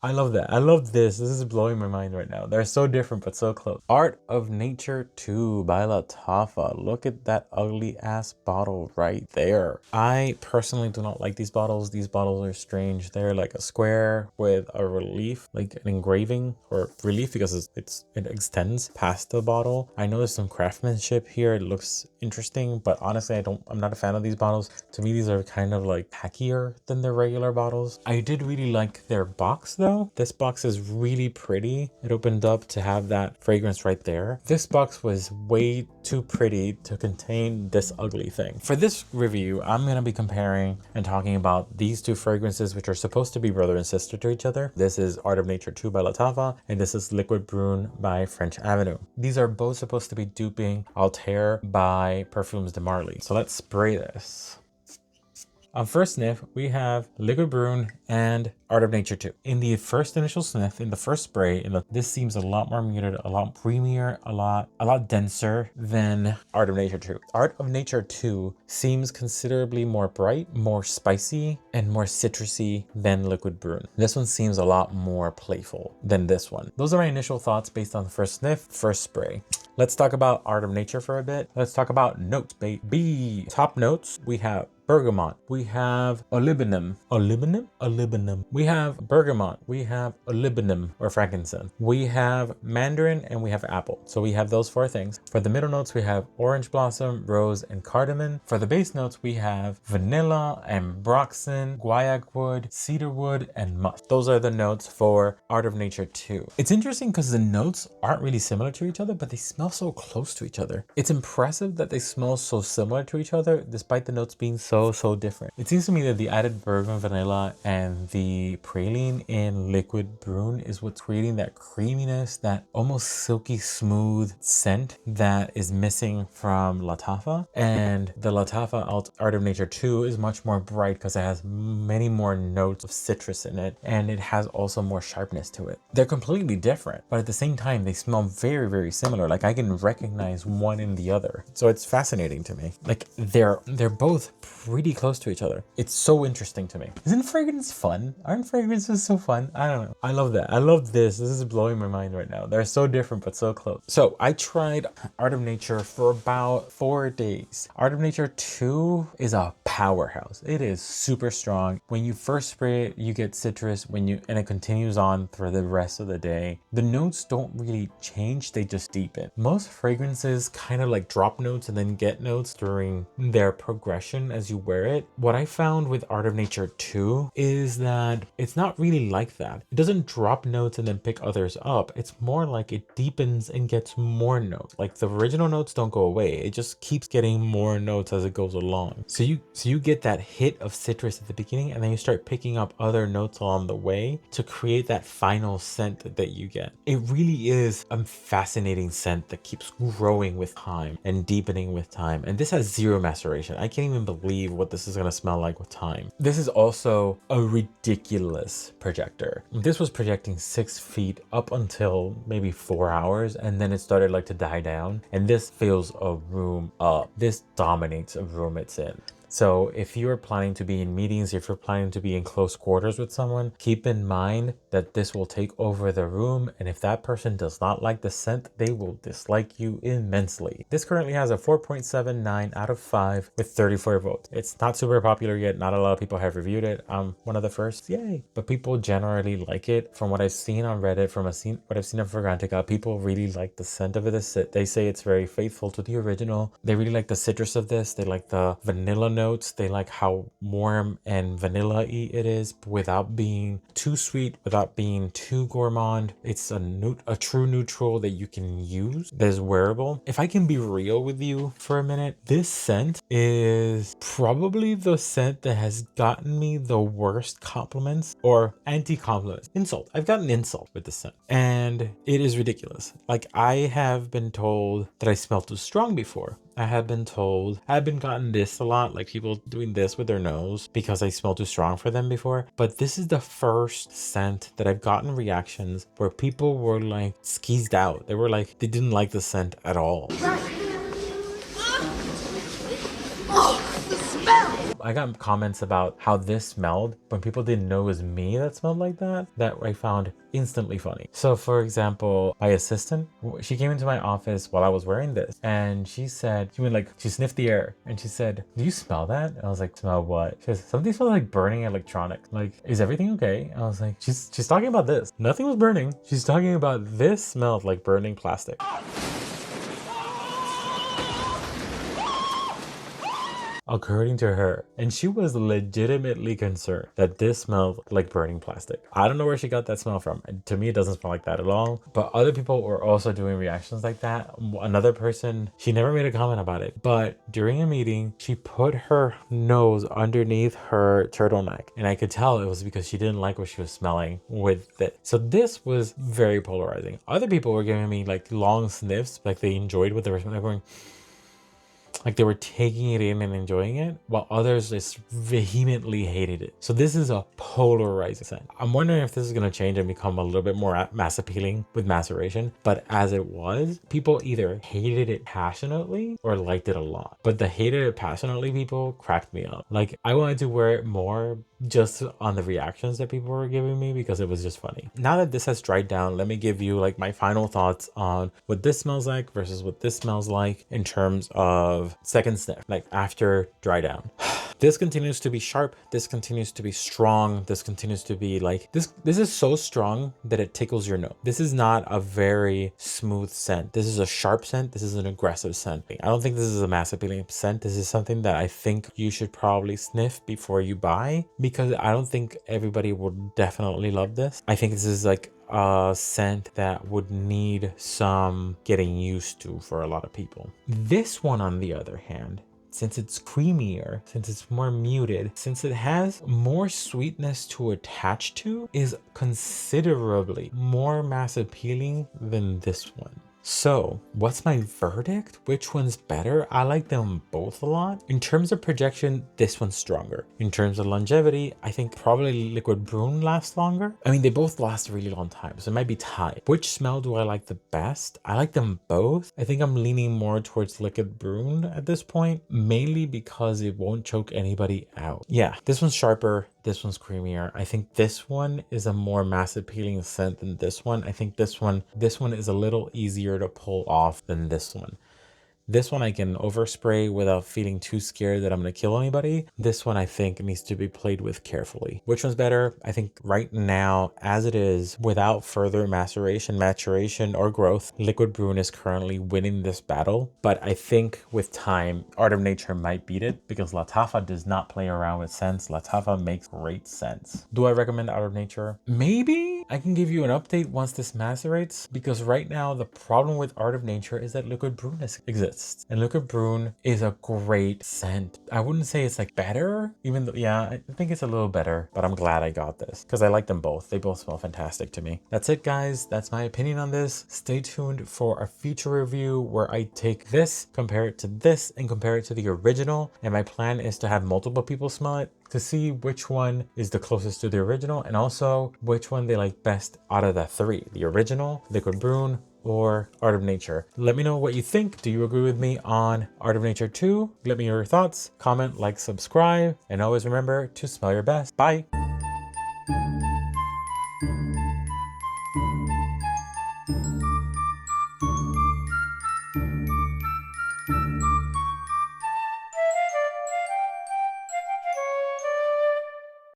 I love that. I love this. This is blowing my mind right now. They're so different, but so close. Art of Nature 2 by Lattafa. Look at that ugly ass bottle right there. I personally do not like these bottles. These bottles are strange. They're like a square with a relief, like an engraving or relief because it extends past the bottle. I know there's some craftsmanship here. It looks interesting, but honestly, I'm not a fan of these bottles. To me, these are kind of like tackier than the regular bottles. I did really like their box though. This box is really pretty. It opened up to have that fragrance right there. This box was way too pretty to contain this ugly thing. For this review, I'm going to be comparing and talking about these two fragrances, which are supposed to be brother and sister to each other. This is Art of Nature 2 by Lattafa, and this is Liquid Brun by French Avenue. These are both supposed to be duping Altair by Perfumes de Marly. So let's spray this. On first sniff, we have Liquid Brun and Art of Nature 2. In the first initial sniff, in the first spray, this seems a lot more muted, a lot creamier, a lot denser than Art of Nature 2. Art of Nature 2 seems considerably more bright, more spicy, and more citrusy than Liquid Brun. This one seems a lot more playful than this one. Those are my initial thoughts based on the first sniff, first spray. Let's talk about Art of Nature for a bit. Let's talk about notes, baby. Top notes, we have bergamot, we have olibanum, we have bergamot, we have olibanum or frankincense, we have mandarin, and we have apple. So we have those four things. For the middle notes, we have orange blossom, rose, and cardamom. For the base notes, we have vanilla, ambroxan, guaiac wood, cedar wood, and musk. Those are the notes for Art of Nature 2. It's interesting because the notes aren't really similar to each other, but they smell so close to each other. It's impressive that they smell so similar to each other despite the notes being so different. It seems to me that the added bourbon vanilla and the praline in Liquid Brun is what's creating that creaminess, that almost silky smooth scent that is missing from Lattafa. And the Lattafa Art of Nature 2 is much more bright because it has many more notes of citrus in it, and it has also more sharpness to it. They're completely different, but at the same time, they smell very, very similar. Like I can recognize one in the other. So it's fascinating to me. Like they're both pretty close to each other. It's so interesting to me. Isn't fragrance fun? Aren't fragrances so fun? I don't know. I love that. I love this. This is blowing my mind right now. They're so different, but so close. So I tried Art of Nature for about 4 days. Art of Nature 2 is a powerhouse. It is super strong. When you first spray it, you get citrus and it continues on for the rest of the day. The notes don't really change. They just deepen. Most fragrances kind of like drop notes and then get notes during their progression as you wear it. What I found with Art of Nature 2 is that it's not really like that. It doesn't drop notes and then pick others up. It's more like it deepens and gets more notes. Like the original notes don't go away. It just keeps getting more notes as it goes along. So you get that hit of citrus at the beginning, and then you start picking up other notes along the way to create that final scent that you get. It really is a fascinating scent that keeps growing with time and deepening with time. And this has zero maceration. I can't even believe what this is going to smell like with time. This is also a ridiculous projector. This was projecting 6 feet up until maybe 4 hours, and then it started like to die down, and this fills a room up. This dominates a room it's in. So if you're planning to be in meetings, if you're planning to be in close quarters with someone, keep in mind that this will take over the room. And if that person does not like the scent, they will dislike you immensely. This currently has a 4.79 out of 5 with 34 votes. It's not super popular yet. Not a lot of people have reviewed it. I'm one of the first, yay. But people generally like it. From what I've seen on Reddit, what I've seen on Fragrantica, people really like the scent of it. They say it's very faithful to the original. They really like the citrus of this. They like the vanilla notes. They like how warm and vanilla-y it is without being too sweet, without being too gourmand. It's a true neutral that you can use that is wearable. If I can be real with you for a minute, this scent is probably the scent that has gotten me the worst compliments or anti-compliments. Insult. I've gotten insult with this scent, and it is ridiculous. Like I have been told that I smell too strong before. I've been gotten this a lot, like people doing this with their nose because I smell too strong for them before. But this is the first scent that I've gotten reactions where people were like skeezed out. They were like, they didn't like the scent at all. I got comments about how this smelled when people didn't know it was me that smelled like that I found instantly funny. So for example, my assistant, she came into my office while I was wearing this, and she said, she sniffed the air and she said, "Do you smell that?" And I was like, "Smell what?" She says, "Something smells like burning electronics. Like, is everything okay?" I was like, she's talking about this. Nothing was burning. She's talking about this smelled like burning plastic. According to her, and she was legitimately concerned that this smelled like burning plastic. I don't know where she got that smell from. To me, it doesn't smell like that at all, but other people were also doing reactions like that. Another person, she never made a comment about it, but during a meeting, she put her nose underneath her turtleneck, and I could tell it was because she didn't like what she was smelling with it. So this was very polarizing. Other people were giving me like long sniffs, like they enjoyed what they were smelling, going like they were taking it in and enjoying it, while others just vehemently hated it. So this is a polarizing scent. I'm wondering if this is going to change and become a little bit more mass appealing with maceration. But as it was, people either hated it passionately or liked it a lot. But the hated it passionately people cracked me up. Like, I wanted to wear it more just on the reactions that people were giving me because it was just funny. Now that this has dried down, let me give you like my final thoughts on what this smells like versus what this smells like in terms of second sniff, like after dry down. This continues to be sharp. This continues to be strong. This continues to be like, this is so strong that it tickles your nose. This is not a very smooth scent. This is a sharp scent. This is an aggressive scent. I don't think this is a mass appealing scent. This is something that I think you should probably sniff before you buy, because I don't think everybody would definitely love this. I think this is like a scent that would need some getting used to for a lot of people. This one, on the other hand, since it's creamier, since it's more muted, since it has more sweetness to attach to, is considerably more mass appealing than this one. So what's my verdict? Which one's better? I like them both a lot. In terms of projection, this one's stronger. In terms of longevity, I think probably Liquid Brun lasts longer. I mean, they both last a really long time, so it might be tied. Which smell do I like the best? I like them both. I think I'm leaning more towards Liquid Brun at this point, mainly because it won't choke anybody out. Yeah, this one's sharper. This one's creamier. I think this one is a more mass appealing scent than this one. I think this one is a little easier to pull off than this one. This one I can overspray without feeling too scared that I'm going to kill anybody. This one I think needs to be played with carefully. Which one's better? I think right now, as it is, without further maturation, or growth, Liquid Brun is currently winning this battle. But I think with time, Art of Nature might beat it, because Lattafa does not play around with scents. Lattafa makes great scents. Do I recommend Art of Nature? Maybe. I can give you an update once this macerates, because right now the problem with Art of Nature is that Liquid Brun exists. And Liquid Brun is a great scent. I wouldn't say it's like better, even though, yeah, I think it's a little better, but I'm glad I got this because I like them both. They both smell fantastic to me. That's it, guys. That's my opinion on this. Stay tuned for a future review where I take this, compare it to this, and compare it to the original. And my plan is to have multiple people smell it to see which one is the closest to the original, and also which one they like best out of the three: the original, Liquid Brun, or Art of Nature. Let me know what you think. Do you agree with me on Art of Nature 2? Let me know your thoughts. Comment, like, subscribe, and always remember to smell your best. Bye.